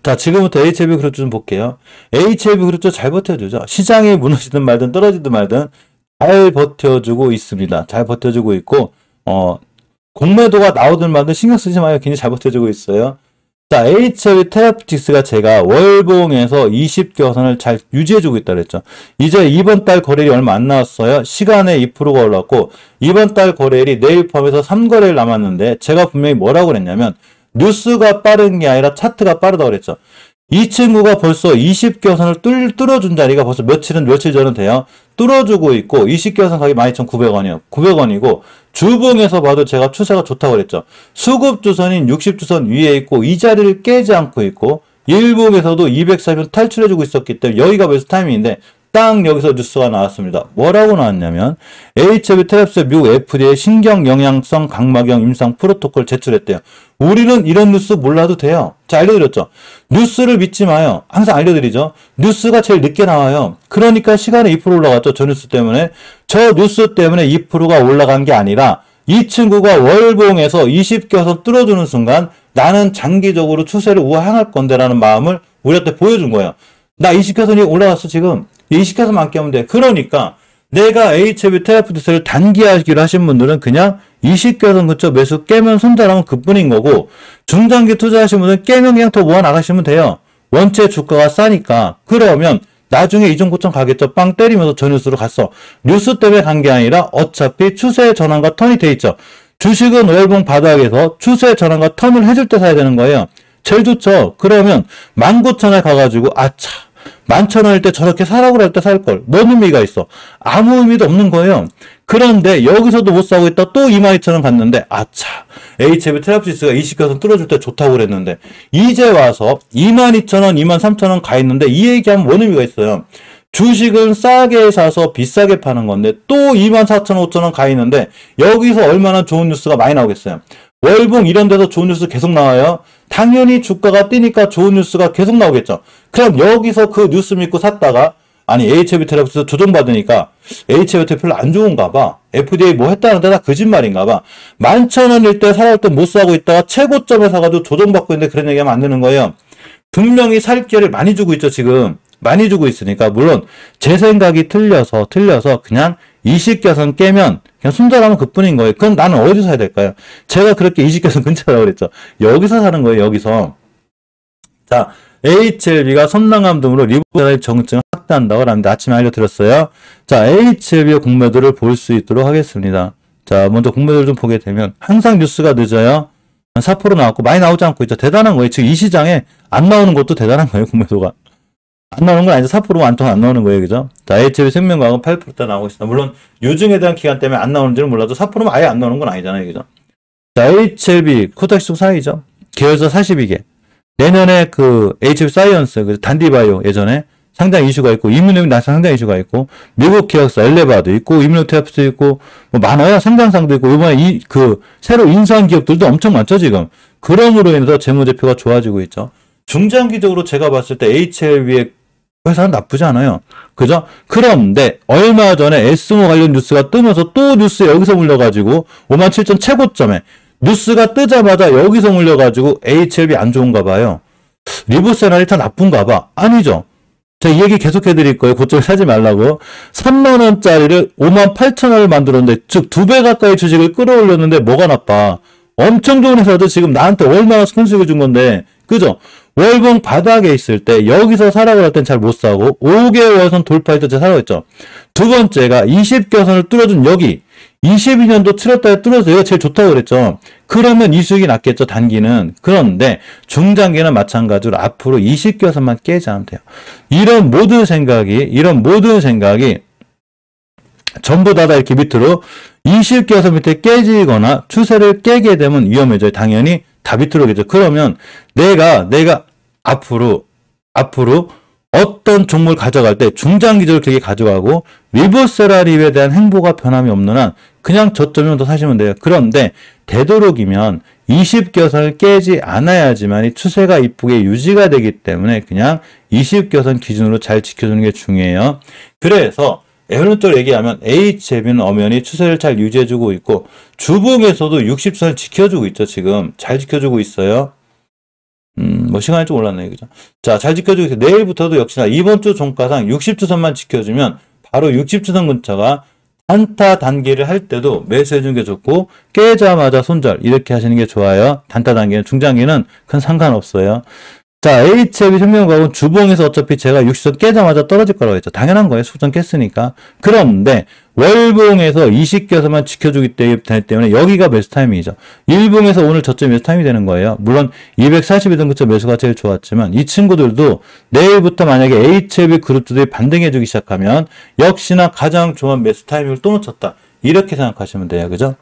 자, 지금부터 HLB 그룹 좀 볼게요. HLB 그룹 잘 버텨주죠. 시장이 무너지든 말든 떨어지든 말든 잘 버텨주고 있습니다. 잘 버텨주고 있고, 공매도가 나오든 말든 신경 쓰지 마요. 굉장히 잘 버텨주고 있어요. 자, HLB 테라피틱스가 제가 월봉에서 20개선을 잘 유지해주고 있다 그랬죠. 이제 이번 달 거래일이 얼마 안 나왔어요. 시간에 2%가 올랐고, 이번 달 거래일이 내일 포함해서 3거래일 남았는데, 제가 분명히 뭐라고 그랬냐면, 뉴스가 빠른 게 아니라 차트가 빠르다고 그랬죠. 이 친구가 벌써 20개선을 뚫어준 자리가 벌써 며칠 전은 돼요. 뚫어주고 있고 20개선 가격이 12,900원이요. 900원이고 주봉에서 봐도 제가 추세가 좋다고 그랬죠. 수급주선인 60주선 위에 있고 이 자리를 깨지 않고 있고 일봉에서도 240원 탈출해주고 있었기 때문에 여기가 벌써 타이밍인데 딱 여기서 뉴스가 나왔습니다. 뭐라고 나왔냐면 HLB 테라피틱스 미국 FDA 신경영양성 각막염 임상 프로토콜 제출했대요. 우리는 이런 뉴스 몰라도 돼요. 자, 알려드렸죠. 뉴스를 믿지 마요. 항상 알려드리죠. 뉴스가 제일 늦게 나와요. 그러니까 시간에 2% 올라갔죠. 저 뉴스 때문에. 저 뉴스 때문에 2%가 올라간 게 아니라 이 친구가 월봉에서 20개선 뚫어주는 순간 나는 장기적으로 추세를 우하향할 건데 라는 마음을 우리한테 보여준 거예요. 나 20개선이 올라갔어 지금. 20개선만 깨면 돼. 그러니까 내가 HLB 테라피틱스를 단기하기로 하신 분들은 그냥 20개선 근처 매수 깨면 손절하면 그뿐인 거고 중장기 투자하신 분들은 깨면 그냥 더 모아 나가시면 돼요. 원체 주가가 싸니까. 그러면 나중에 이전 고점 가겠죠. 빵 때리면서 저 뉴스로 갔어. 뉴스 때문에 간 게 아니라 어차피 추세 전환과 턴이 돼 있죠. 주식은 월봉 바닥에서 추세 전환과 턴을 해줄 때 사야 되는 거예요. 제일 좋죠. 그러면 19,000원 가가지고 아차 11,000원일 때 저렇게 사라고 할 때 살걸. 뭔 의미가 있어? 아무 의미도 없는 거예요. 그런데 여기서도 못 사고 있다 또 22,000원 갔는데 아차 HLB 테라피틱스가 20개선 뚫어줄 때 좋다고 그랬는데 이제 와서 22,000원, 23,000원 가 있는데 이 얘기하면 뭔 의미가 있어요? 주식은 싸게 사서 비싸게 파는 건데 또 24,000원, 5,000원 가 있는데 여기서 얼마나 좋은 뉴스가 많이 나오겠어요? 월봉 이런 데서 좋은 뉴스 계속 나와요. 당연히 주가가 뛰니까 좋은 뉴스가 계속 나오겠죠. 그럼 여기서 그 뉴스 믿고 샀다가 아니 HLB 테라피틱스 조정받으니까 HLB 테라피틱스 별로 안 좋은가 봐. FDA 뭐 했다는데 다 거짓말인가 봐. 11,000원일 때 사갈 때 못 사고 있다가 최고점에 사가지고 조정받고 있는데 그런 얘기하면 안 되는 거예요. 분명히 살 기회를 많이 주고 있죠 지금. 많이 주고 있으니까 물론 제 생각이 틀려서 그냥 20개선 깨면 그냥 손절하면 그뿐인 거예요. 그럼 나는 어디서 사야 될까요? 제가 그렇게 20개선 근처라고 그랬죠. 여기서 사는 거예요. 여기서. 자, HLB가 선lang암 등으로 리보세라의 정증을 확대한다고 하는데 아침에 알려드렸어요. 자, HLB의 공매도를 볼 수 있도록 하겠습니다. 자, 먼저 공매도를 좀 보게 되면 항상 뉴스가 늦어요. 한 4% 나왔고 많이 나오지 않고 있죠. 대단한 거예요. 지금 이 시장에 안 나오는 것도 대단한 거예요. 공매도가. 안 나오는 건 아니죠. 4%가 안 나오는 거예요. 그죠? 자, HLB 생명과학은 8%대 나오고 있습니다. 물론 유증에 대한 기간 때문에 안 나오는지는 몰라도 4%면 아예 안 나오는 건 아니잖아요. 그죠? 자, HLB 코닥시총 상위죠. 계열사 42개. 내년에 그 HLB 사이언스, 그 단디바이오 예전에 상장 이슈가 있고 이뮤노믹 나사 상장 이슈가 있고 미국 기업사 엘레바도 있고 이뮤노 테라피도 있고 뭐 많아요. 상장상도 있고 이번에 새로 인수한 기업들도 엄청 많죠 지금. 그럼으로 인해서 재무제표가 좋아지고 있죠. 중장기적으로 제가 봤을 때 HLB의 회사는 나쁘지 않아요. 그죠? 그런데 얼마 전에 에스모 관련 뉴스가 뜨면서 또 뉴스 여기서 물려가지고 57,000 최고점에 뉴스가 뜨자마자 여기서 물려가지고 HLB 안 좋은가 봐요. 리보세나 일단 나쁜가 봐. 아니죠. 제가 이 얘기 계속 해드릴 거예요. 고점에 사지 말라고. 3만원짜리를 58,000원을 만들었는데 즉 2배 가까이 주식을 끌어올렸는데 뭐가 나빠. 엄청 좋은 회사도 지금 나한테 얼마나 손수익을 준 건데 그죠? 월봉 바닥에 있을 때 여기서 사라고 할 땐 잘 못 사고 5개월선 돌파할 때 제가 사라고 했죠. 두 번째가 20개선을 뚫어준 여기 22년도 7월달에 뚫어서 여기가 제일 좋다고 그랬죠. 그러면 이 수익이 낫겠죠 단기는. 그런데 중장기는 마찬가지로 앞으로 20개선만 깨지 않으면 돼요. 이런 모든 생각이 전부 다 이렇게 밑으로 20개선 밑에 깨지거나 추세를 깨게 되면 위험해져요. 당연히 다 밑으로 오겠죠. 그러면 내가 앞으로 어떤 종목을 가져갈 때 중장기적으로 길게 가져가고 리버세라립에 대한 행보가 변함이 없는 한 그냥 저점이면 더 사시면 돼요. 그런데 되도록이면 20개선을 깨지 않아야지만 이 추세가 이쁘게 유지가 되기 때문에 그냥 20개선 기준으로 잘 지켜주는 게 중요해요. 그래서 결론적으로 얘기하면 HLB는 엄연히 추세를 잘 유지해주고 있고 주봉에서도 60선을 지켜주고 있죠. 지금 잘 지켜주고 있어요. 뭐 시간이 좀 올랐네요. 그죠? 자, 잘 지켜주고 있어요. 내일부터도 역시나 이번 주 종가상 60주선만 지켜주면 바로 60주선 근처가 단타 단기를 할 때도 매수해주는 게 좋고 깨자마자 손절 이렇게 하시는 게 좋아요. 단타 단기는 중장기는 큰 상관없어요. 자, HLB 생명과학은 주봉에서 어차피 제가 60선 깨자마자 떨어질 거라고 했죠. 당연한 거예요. 수전 깼으니까. 그런데 월봉에서 20개에서만 지켜주기 때문에 여기가 매수 타이밍이죠. 일봉에서 오늘 저점 매수 타이밍이 되는 거예요. 물론 242등 그점 매수가 제일 좋았지만 이 친구들도 내일부터 만약에 HLB 그룹들이 반등해주기 시작하면 역시나 가장 좋은 매수 타이밍을 또 놓쳤다. 이렇게 생각하시면 돼요. 그죠?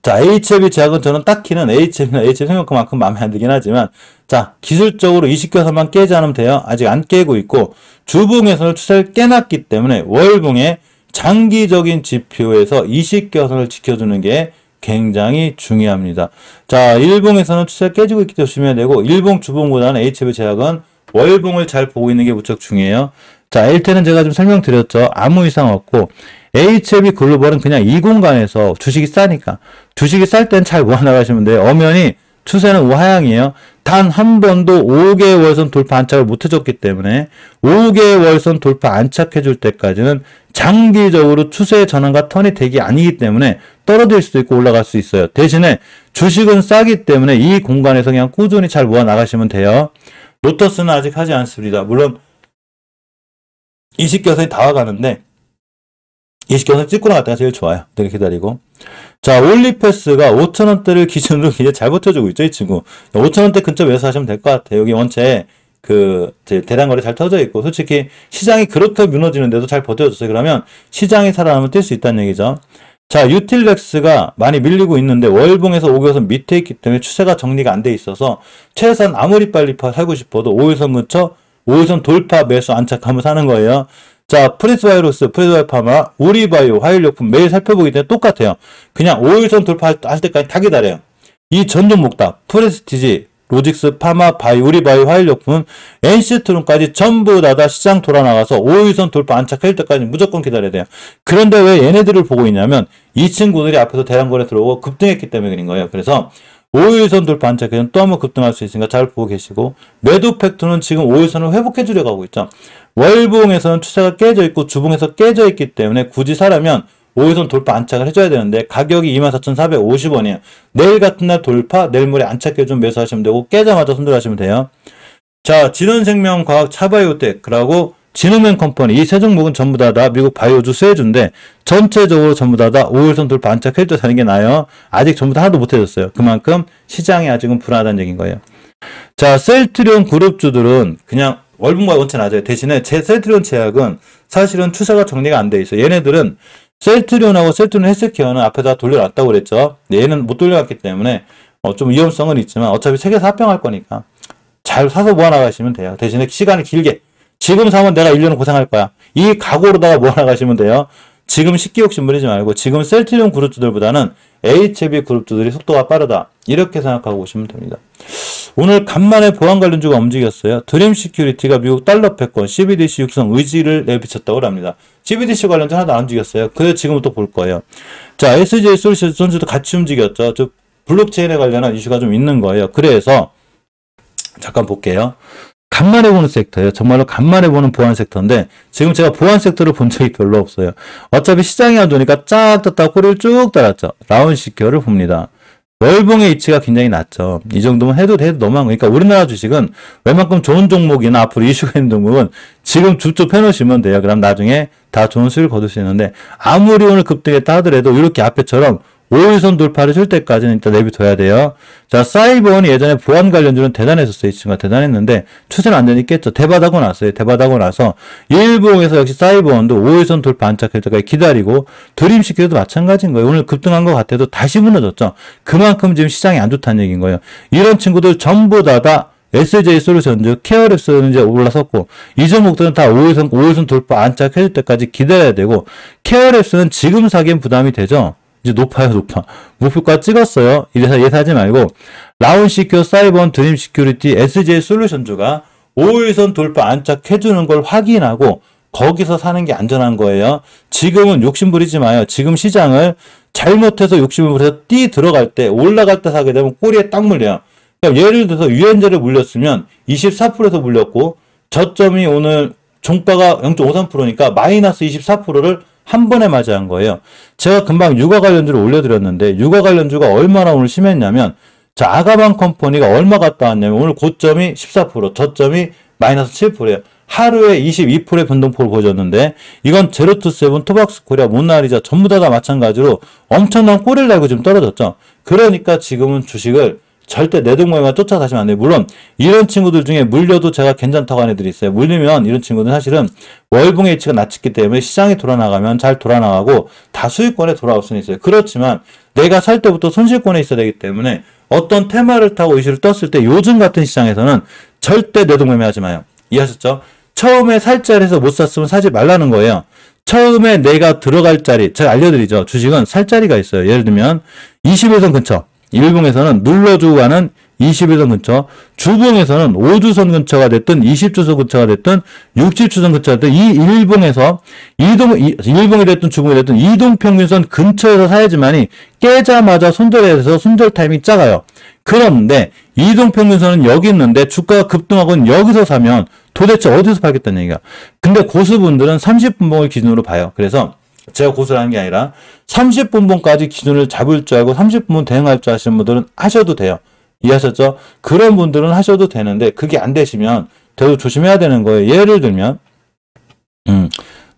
자, HLB 제약은 저는 딱히는 HLB나 HLB 생명만큼 마음에 안 들긴 하지만 자, 기술적으로 20개선만 깨지 않으면 돼요. 아직 안 깨고 있고 주봉에서는 추세를 깨놨기 때문에 월봉의 장기적인 지표에서 20개선을 지켜주는 게 굉장히 중요합니다. 자, 일봉에서는 추세를 깨지고 있기 때문에 조심해야 되고 일봉 주봉보다는 HLB 제약은 월봉을 잘 보고 있는 게 무척 중요해요. 자, LT는 제가 좀 설명드렸죠. 아무 이상 없고 HLB 글로벌은 그냥 이 공간에서 주식이 싸니까 주식이 쌀 땐 잘 모아나가시면 돼요. 엄연히 추세는 우하향이에요. 단 한 번도 5개월선 돌파 안착을 못 해줬기 때문에 5개월선 돌파 안착해줄 때까지는 장기적으로 추세의 전환과 턴이 되기 아니기 때문에 떨어질 수도 있고 올라갈 수 있어요. 대신에 주식은 싸기 때문에 이 공간에서 그냥 꾸준히 잘 모아 나가시면 돼요. 로터스는 아직 하지 않습니다. 물론 20개선이 다 와가는데 20개선 찍고 나갔다가 제일 좋아요. 되게 기다리고. 자, 올리패스가 5,000원대를 기준으로 이제 잘 버텨주고 있죠, 이 친구. 5,000원대 근처 매수 하시면 될 것 같아요. 여기 원체 대량거래 잘 터져 있고, 솔직히 시장이 그렇게 무너지는데도 잘 버텨줬어요. 그러면 시장이 살아나면 뛸 수 있다는 얘기죠. 자, 유틸렉스가 많이 밀리고 있는데 월봉에서 5개선 밑에 있기 때문에 추세가 정리가 안 돼 있어서 최소한 아무리 빨리 살고 싶어도 5일선 근처, 5일선 돌파 매수 안착하면 사는 거예요. 자, 프리스바이오로스, 프리스바이오파마, 우리바이오, 화일약품 매일 살펴보기 때문에 똑같아요. 그냥 5일선 돌파할 때까지 다 기다려요. 이 전 종목 다 프레스티지, 로직스, 파마, 바이오, 우리바이오, 화일약품, NC트론까지 전부 다 시장 돌아나가서 5일선 돌파 안착할 때까지 무조건 기다려야 돼요. 그런데 왜 얘네들을 보고 있냐면 이 친구들이 앞에서 대량거래 들어오고 급등했기 때문에 그런 거예요. 그래서 5일선 돌파 안착해서 또 한번 급등할 수 있으니까 잘 보고 계시고 매도 팩토는 지금 5일선을 회복해 주려고 하고 있죠. 월봉에서는 추세가 깨져 있고 주봉에서 깨져 있기 때문에 굳이 사려면 5일선 돌파 안착을 해줘야 되는데 가격이 24,450원이에요. 내일 같은 날 돌파, 내일 모레 안착해 좀 매수하시면 되고 깨자마자 손절하시면 돼요. 자, 진원생명과학, 차바이오텍, 진흥맨 컴퍼니 이 세 종목은 전부 다 미국 바이오주 수혜주인데 전체적으로 전부 다 5일선 돌파 안착해줄 때 사는 게 나아요. 아직 전부 다 하나도 못 해줬어요. 그만큼 시장이 아직은 불안하다는 얘기인 거예요. 자, 셀트리온 그룹주들은 그냥 월봉과 원체 낮아요. 대신에 셀트리온 제약은 사실은 추세가 정리가 안 돼 있어요. 얘네들은 셀트리온하고 셀트리온 헬스케어는 앞에다 돌려놨다고 그랬죠. 얘는 못 돌려놨기 때문에 좀 위험성은 있지만 어차피 세계에서 합병할 거니까 잘 사서 모아나가시면 돼요. 대신에 시간이 길게 지금 사면 내가 1년은 고생할 거야. 이 각오로다가 모아나가시면 돼요. 지금 식기 욕심 부리지 말고 지금 셀트리온 그룹주들보다는 HLB 그룹주들이 속도가 빠르다. 이렇게 생각하고 오시면 됩니다. 오늘 간만에 보안 관련주가 움직였어요. 드림 시큐리티가 미국 달러 패권 CBDC 육성 의지를 내비쳤다고 합니다. CBDC 관련주 하나도 안 움직였어요. 그래서 지금부터 볼 거예요. 자, SJ 솔루션즈도 같이 움직였죠. 저 블록체인에 관련한 이슈가 좀 있는 거예요. 그래서 잠깐 볼게요. 간만에 보는 섹터예요. 정말로 간만에 보는 보안 섹터인데 지금 제가 보안 섹터를 본 적이 별로 없어요. 어차피 시장이 안 좋으니까 쫙 떴다 꼬리를 쭉 달았죠. 라운시큐어를 봅니다. 월봉의 위치가 굉장히 낮죠. 이 정도면 해도 너무한 거니까 우리나라 주식은 웬만큼 좋은 종목이나 앞으로 이슈가 있는 종목은 지금 주쪽 해놓으시면 돼요. 그럼 나중에 다 좋은 수익을 거둘 수 있는데 아무리 오늘 급등했다 하더라도 이렇게 앞에처럼 5일선 돌파를 줄 때까지는 일단 내비둬야 돼요. 자, 사이버원이 예전에 보안 관련주는 대단했었어요. 이 친구가 대단했는데 추세는 안 되니까 대바다고 났어요. 대바다고 나서 일봉에서 역시 사이버원도 5일선 돌파 안착할 때까지 기다리고 드림시큐도 마찬가지인 거예요. 오늘 급등한 것 같아도 다시 무너졌죠. 그만큼 지금 시장이 안 좋다는 얘기인 거예요. 이런 친구들 전부 다 SJ 솔루션즈, 케어랩스는 이제 올라섰고, 이 종목들은 다 5일선 돌파 안착해줄 때까지 기다려야 되고, 케어랩스는 지금 사기엔 부담이 되죠? 이제 높아요, 높아. 목표가 찍었어요. 이래서 예사하지 말고, 라운시큐어, 사이버원, 드림 시큐리티, SJ 솔루션즈가 5일선 돌파 안착해주는 걸 확인하고, 거기서 사는 게 안전한 거예요. 지금은 욕심 부리지 마요. 지금 시장을 잘못해서 욕심을 부려서 들어갈 때, 올라갈 때 사게 되면 꼬리에 딱 물려요. 그러니까 예를 들어서 유엔제를 물렸으면 24%에서 물렸고 저점이 오늘 종가가 0.53%니까 마이너스 24%를 한 번에 맞이한 거예요. 제가 금방 유가 관련주를 올려드렸는데 유가 관련주가 얼마나 오늘 심했냐면 자, 아가방 컴퍼니가 얼마 갔다 왔냐면 오늘 고점이 14%, 저점이 마이너스 7%예요. 하루에 22%의 변동폭을 보여줬는데 이건 제로투세븐, 토박스 코리아, 모나리자 전부 다 마찬가지로 엄청난 꼬리를 달고 지금 떨어졌죠. 그러니까 지금은 주식을 절대 내동모임만 쫓아다시면 안 돼요. 물론 이런 친구들 중에 물려도 제가 괜찮다고 하는 애들이 있어요. 물리면 이런 친구들은 사실은 월봉의 위치가 낮췄기 때문에 시장이 돌아나가면 잘 돌아나가고 다 수익권에 돌아올 수는 있어요. 그렇지만 내가 살 때부터 손실권에 있어야 되기 때문에 어떤 테마를 타고 이슈를 떴을 때 요즘 같은 시장에서는 절대 내동매매 하지 마요. 이해하셨죠? 처음에 살 자리에서 못 샀으면 사지 말라는 거예요. 처음에 내가 들어갈 자리, 제가 알려드리죠. 주식은 살 자리가 있어요. 예를 들면 21선 근처, 일봉에서는 눌러주고 가는 21선 근처, 주봉에서는 5주선 근처가 됐든 20주선 근처가 됐든 60주선 근처가 됐든 이 일봉에서 일봉이 됐든 주봉이 됐든 이동평균선 근처에서 사야지만이 깨자마자 손절해서 손절 타이밍이 작아요. 그런데 이동평균선은 여기 있는데 주가가 급등하고는 여기서 사면 도대체 어디서 팔겠다는 얘기야. 근데 고수분들은 30분봉을 기준으로 봐요. 그래서 제가 고수라는 게 아니라 30분봉까지 기준을 잡을 줄 알고 30분봉 대응할 줄 아시는 분들은 하셔도 돼요. 이해하셨죠? 그런 분들은 하셔도 되는데 그게 안 되시면 되도 조심해야 되는 거예요. 예를 들면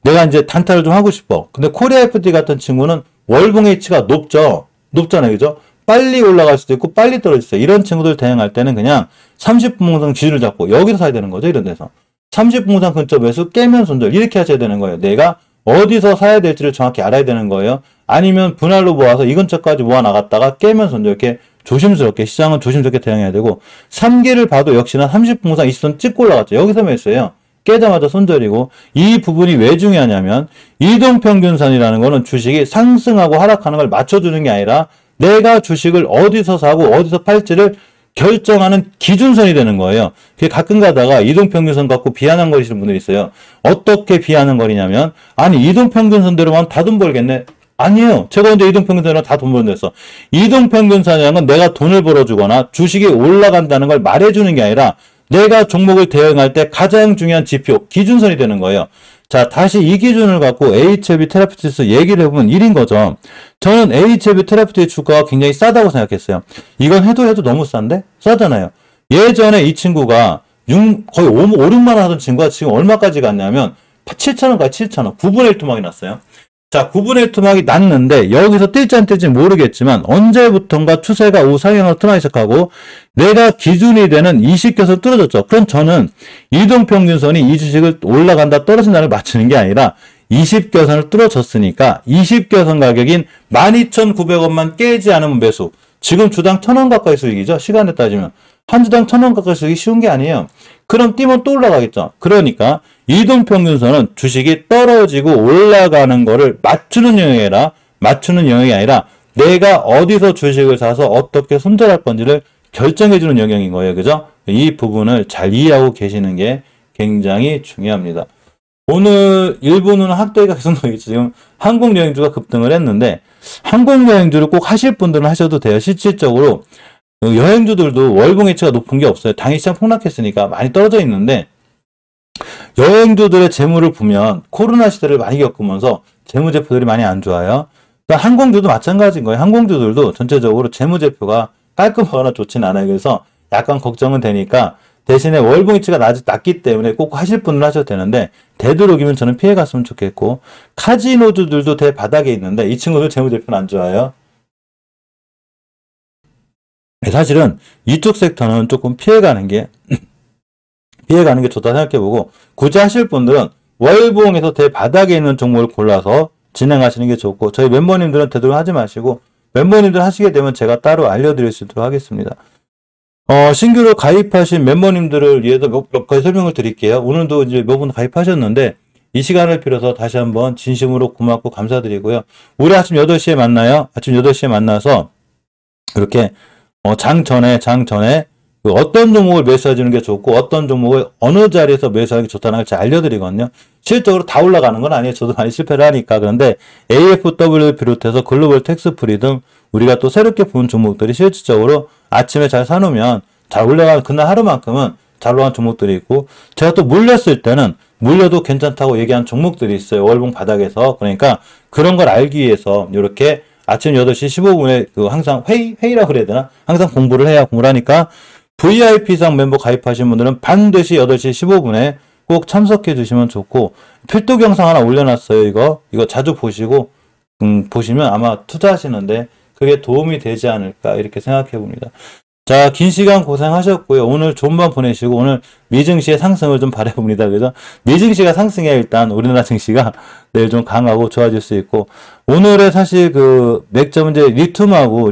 내가 이제 단타를 좀 하고 싶어. 근데 코리아 FD 같은 친구는 월봉의 위치가 높잖아요. 그죠? 빨리 올라갈 수도 있고 빨리 떨어질 수 있어요. 이런 친구들 대응할 때는 그냥 30분봉상 기준을 잡고 여기서 사야 되는 거죠. 이런 데서 30분봉상 근처 매수 깨면 손절 이렇게 하셔야 되는 거예요. 내가 어디서 사야 될지를 정확히 알아야 되는 거예요. 아니면 분할로 모아서 이 근처까지 모아 나갔다가 깨면 손절 이렇게 조심스럽게 시장은 조심스럽게 대응해야 되고 3기를 봐도 역시나 30분봉상 20선 찍고 올라갔죠. 여기서 매수해요. 깨자마자 손절이고 이 부분이 왜 중요하냐면 이동평균선이라는 거는 주식이 상승하고 하락하는 걸 맞춰주는 게 아니라 내가 주식을 어디서 사고 어디서 팔지를 결정하는 기준선이 되는 거예요. 가끔 가다가 이동평균선 갖고 비아냥거리시는 분들이 있어요. 어떻게 비아냥거리냐면 아니 이동평균선대로 하면 다 돈 벌겠네. 아니에요. 제가 언제 이동평균선이랑 다 돈 버는 데서 이동평균선이라는 건 내가 돈을 벌어주거나 주식이 올라간다는 걸 말해주는 게 아니라 내가 종목을 대응할 때 가장 중요한 지표, 기준선이 되는 거예요. 자, 다시 이 기준을 갖고 HLB 테라피utics 얘기를 해보면 1인 거죠. 저는 HLB 테라피utics 주가가 굉장히 싸다고 생각했어요. 이건 해도 너무 싼데? 싸잖아요. 예전에 이 친구가 거의 5, 6만 원 하던 친구가 지금 얼마까지 갔냐면 7,000원까지 7,000원. 9분의 1 토막이 났어요. 자, 9분의 1 토막이 났는데 여기서 뛸지 안 뛸지 모르겠지만 언제부턴가 추세가 우상향으로 틀어나기 시작하고 내가 기준이 되는 20개선 뚫어졌죠. 그럼 저는 이동평균선이 이 주식을 올라간다 떨어진다를 맞추는 게 아니라 20개선을 뚫어졌으니까 20개선 가격인 12,900원만 깨지 않으면 매수. 지금 주당 1,000원 가까이 수익이죠. 시간에 따지면. 한 주당 1,000원 가까이 수익이 쉬운 게 아니에요. 그럼 뛰면 또 올라가겠죠. 그러니까 이동평균선은 주식이 떨어지고 올라가는 거를 맞추는 영역이 아니라 내가 어디서 주식을 사서 어떻게 손절할 건지를 결정해주는 영역인 거예요. 그죠? 이 부분을 잘 이해하고 계시는 게 굉장히 중요합니다. 오늘 일본은 학대가 계속 나오겠죠. 지금 항공여행주가 급등을 했는데 항공여행주를 꼭 하실 분들은 하셔도 돼요. 실질적으로 여행주들도 월봉이치가 높은 게 없어요. 당일 시장 폭락했으니까 많이 떨어져 있는데 여행주들의 재무를 보면 코로나 시대를 많이 겪으면서 재무제표들이 많이 안 좋아요. 그러니까 항공주도 마찬가지인 거예요. 항공주들도 전체적으로 재무제표가 깔끔하거나 좋진 않아요. 그래서 약간 걱정은 되니까 대신에 월봉이치가 낮기 때문에 꼭 하실 분은 하셔도 되는데 되도록이면 저는 피해갔으면 좋겠고 카지노주들도 대바닥에 있는데 이 친구들 재무제표는 안 좋아요. 사실은 이쪽 섹터는 조금 피해가는 게 좋다 생각해보고 굳이 하실 분들은 월봉에서 대바닥에 있는 종목을 골라서 진행하시는 게 좋고 저희 멤버님들은 되도록 하지 마시고 멤버님들 하시게 되면 제가 따로 알려드릴 수 있도록 하겠습니다. 신규로 가입하신 멤버님들을 위해서 몇 가지 설명을 드릴게요. 오늘도 이제 몇 분 가입하셨는데 이 시간을 빌어서 다시 한번 진심으로 고맙고 감사드리고요. 우리 아침 8시에 만나요. 아침 8시에 만나서 이렇게 장 전에 어떤 종목을 매수해주는 게 좋고 어떤 종목을 어느 자리에서 매수하는 게 좋다는 걸 잘 알려드리거든요. 실적으로 다 올라가는 건 아니에요. 저도 많이 실패를 하니까. 그런데 AFW를 비롯해서 글로벌 텍스프리 등 우리가 또 새롭게 본 종목들이 실질적으로 아침에 잘 사놓으면 잘 올라간 그날 하루만큼은 잘 올라간 종목들이 있고, 제가 또 물렸을 때는 물려도 괜찮다고 얘기한 종목들이 있어요. 월봉 바닥에서. 그러니까 그런 걸 알기 위해서 이렇게 아침 8시 15분에 그 항상 회의라고 그래야 되나? 항상 공부를 해야 공부를 하니까 VIP상 멤버 가입하신 분들은 반드시 8시 15분에 꼭 참석해 주시면 좋고, 필독 영상 하나 올려놨어요. 이거 자주 보시고 보시면 아마 투자하시는데 그게 도움이 되지 않을까 이렇게 생각해 봅니다. 자, 긴 시간 고생하셨고요. 오늘 좋은 밤 보내시고 오늘 미증시의 상승을 좀 바라봅니다. 그래서 미증시가 상승해야 일단 우리나라 증시가 내일 좀 강하고 좋아질 수 있고, 오늘의 사실 그 맥점은 이제 리튬하고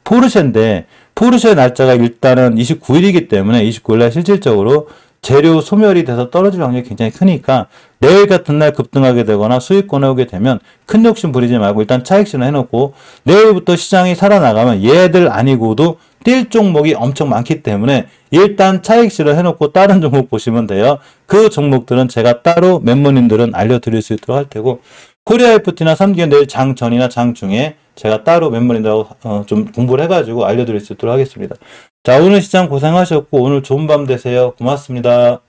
포르쉐인데, 포르쉐 날짜가 일단은 29일이기 때문에 29일날 실질적으로 재료 소멸이 돼서 떨어질 확률이 굉장히 크니까 내일 같은 날 급등하게 되거나 수익권에 오게 되면 큰 욕심 부리지 말고 일단 차익 실현 해놓고, 내일부터 시장이 살아나가면 얘들 아니고도 뛸 종목이 엄청 많기 때문에 일단 차익 실현 해놓고 다른 종목 보시면 돼요. 그 종목들은 제가 따로 멤버님들은 알려드릴 수 있도록 할 테고, 코리아 FT나 3기는 내일 장 전이나 장 중에 제가 따로 멤버님들하고 좀 공부를 해가지고 알려드릴 수 있도록 하겠습니다. 자, 오늘 시장 고생하셨고 오늘 좋은 밤 되세요. 고맙습니다.